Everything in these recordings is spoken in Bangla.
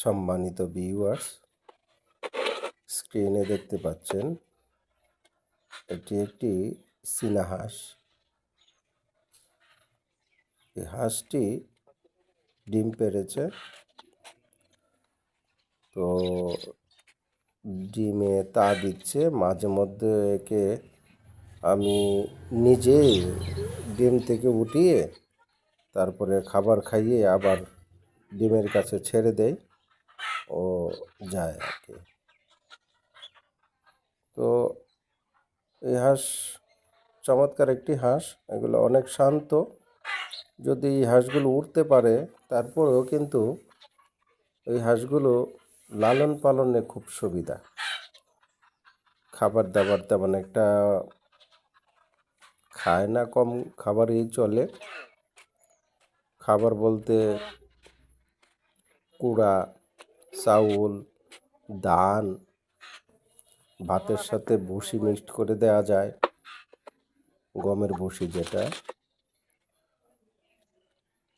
সম্মানিত ভিউয়ার্স, স্ক্রিনে দেখতে পাচ্ছেন এটি একটি চীনা হাঁস। এই হাঁসটি ডিম পেড়েছে। তো ডিমে তা দিচ্ছে, মাঝে মধ্যে একে আমি নিজেই ডিম থেকে উঠিয়ে তারপরে খাবার খাইয়ে আবার ডিমের কাছে ছেড়ে দেই, ও যায় আর কি। তো এই হাঁস চমৎকার একটি হাঁস। এগুলো অনেক শান্ত। যদি এই হাঁসগুলো উঠতে পারে, তারপরেও কিন্তু এই হাঁসগুলো লালন পালনে খুব সুবিধা। খাবার দাবার তেমন একটা খায় না, কম খাবারই চলে। খাবার বলতে কুড়া, চাউল, ধান, ভাতের সাথে ভুসি মিক্সড করে দেওয়া যায়, গমের ভুসি যেটা।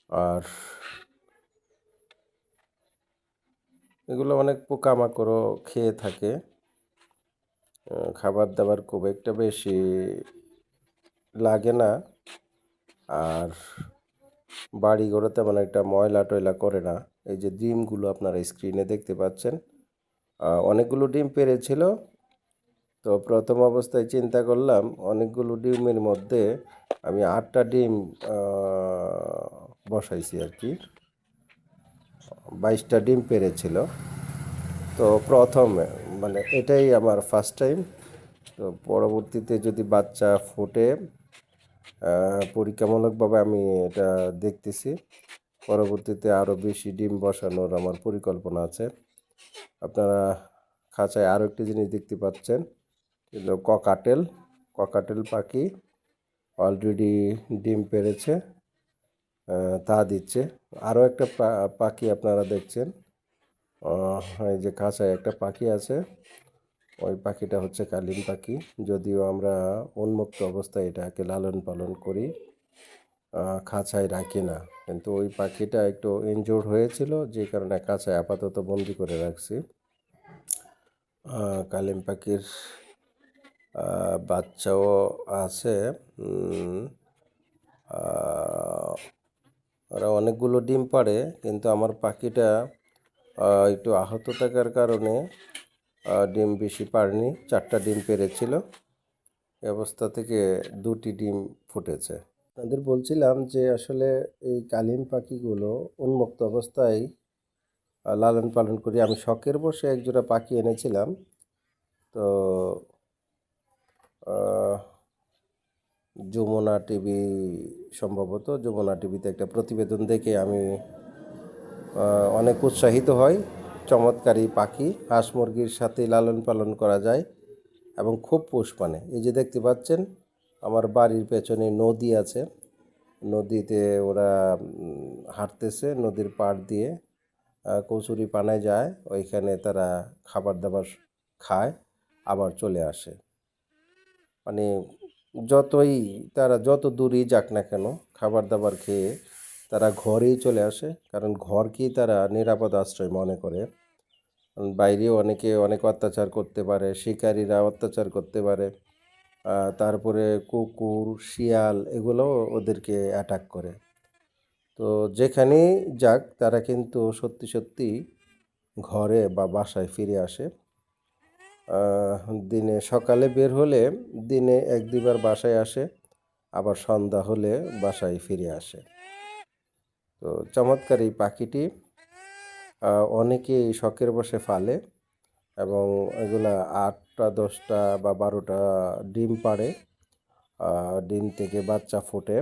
আর এগুলো অনেক পোকামাকড়ও খেয়ে থাকে। খাবার দাবার খুব একটা বেশি লাগে না। আর বাড়ি ঘরে তেমন একটা ময়লা টয়লা করে না। এই যে ডিমগুলো আপনারা স্ক্রিনে দেখতে পাচ্ছেন, অনেকগুলো ডিম পেড়েছিল। তো প্রথম অবস্থায় চিন্তা করলাম, অনেকগুলো ডিমের মধ্যে আমি 8টা ডিম বসাইছি আর কি। 22টা ডিম পেড়েছিল। তো প্রথম মানে এটাই আমার ফার্স্ট টাইম। তো পরবর্তীতে যদি বাচ্চা ফোটে, পরীক্ষামূলকভাবে আমি এটা দেখতেছি। পরবর্তীতে আরও বেশি ডিম বসানোর আমার পরিকল্পনা আছে। আপনারা খাঁচায় আরও একটি জিনিস দেখতে পাচ্ছেন, এগুলো ককাটেল পাখি অলরেডি ডিম পেড়েছে, তা দিচ্ছে। আরও একটা পাখি আপনারা দেখছেন, এই যে খাঁচায় একটা পাখি আছে, ওই পাখিটা হচ্ছে কালিম পাখি। যদিও আমরা উন্মুক্ত অবস্থায় এটাকে লালন পালন করি, খাঁচায় রাখি না। কিন্তু ওই পাখিটা একটু ইনজোর্ড হয়েছিল, যে কারণে খাঁচায় আপাতত বন্দি করে রাখছি। কালিম পাখির বাচ্চাও আছে। ওরা অনেকগুলো ডিম পাড়ে, কিন্তু আমার পাখিটা একটু আহত থাকার কারণে ডিম বেশি পারেনি। 4টা ডিম পেড়েছিল, এ অবস্থা থেকে 2টি ডিম ফুটেছে। আপনাদের বলছিলাম যে আসলে এই কালিম পাখিগুলো উন্মুক্ত অবস্থায় লালন পালন করি। আমি শখের বসে একজোড়া পাখি এনেছিলাম। তো যমুনা টিভি, সম্ভবত যমুনা টিভিতে একটা প্রতিবেদন দেখে আমি অনেক উৎসাহিত হই। চমৎকার এই পাখি, হাঁস মুরগির সাথে লালন পালন করা যায় এবং খুব পোষ মানে। এই যে দেখতে পাচ্ছেন, আমার বাড়ির পেছনে নদী আছে, নদীতে ওরা হাঁটতেছে, নদীর পাড় দিয়ে কচুরি পানায় যায়, ওইখানে তারা খাবার দাবার খায়, আবার চলে আসে। মানে তারা যত দূরই যাক না কেন, খাবার দাবার খেয়ে তারা ঘরেই চলে আসে, কারণ ঘরকেই তারা নিরাপদ আশ্রয় মনে করে। বাইরেও অনেকে অনেক অত্যাচার করতে পারে, শিকারীরা অত্যাচার করতে পারে, তারপরে কুকুর, শিয়াল এগুলোও ওদেরকে অ্যাটাক করে। তো যেখানেই যাক, তারা কিন্তু সত্যি সত্যি ঘরে বা বাসায় ফিরে আসে। দিনে সকালে বের হলে দিনে 1-2বার বাসায় আসে, আবার সন্ধ্যা হলে বাসায় ফিরে আসে। তো চমৎকার এই পাখিটি অনেকেই শখের বশে পালে, এবং এগুলা 8টা 10টা বা 12টা ডিম পাড়ে। ডিম থেকে বাচ্চা ফোটে,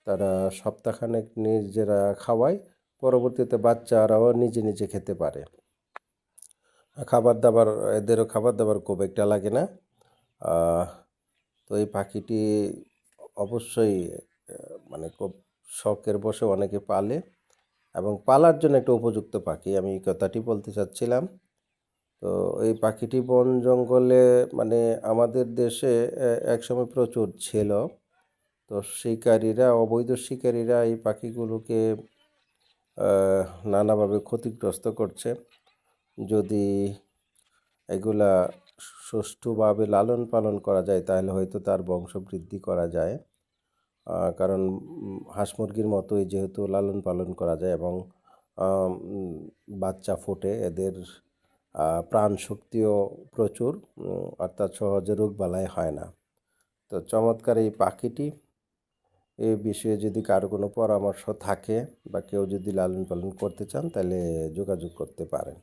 তারা সপ্তাহখানেক নিজেরা খাওয়ায়, পরবর্তীতে বাচ্চারাও নিজে নিজে খেতে পারে। এদেরও খাবার দাবার খুব একটা লাগে না। তো এই পাখিটি অবশ্যই মানে খুব শখের বশে অনেকে পালে, এবং পালার জন্য একটা উপযুক্ত পাখি, আমি এই কথাটি বলতে চাচ্ছিলাম। তো এই পাখিটি বন জঙ্গলে মানে আমাদের দেশে একসময় প্রচুর ছিল। তো অবৈধ শিকারীরা এই পাখিগুলোকে নানাভাবে ক্ষতিগ্রস্ত করছে। যদি এগুলা সুষ্ঠুভাবে লালন পালন করা যায় তাহলে হয়তো তার বংশবৃদ্ধি করা যায়। কারণ হাঁস মুরগির মতোই যেহেতু লালন পালন করা যায় এবং উম বাচ্চা ফোটে, এদের প্রাণশক্তিও প্রচুর, অর্থাৎ সহজে রোগবালাই হয় না। তো চমৎকার এই পাখিটি, এ বিষয়ে যদি কারো কোনো পরামর্শ থাকে বা কেউ যদি লালন পালন করতে চান তাহলে যোগাযোগ করতে পারেন।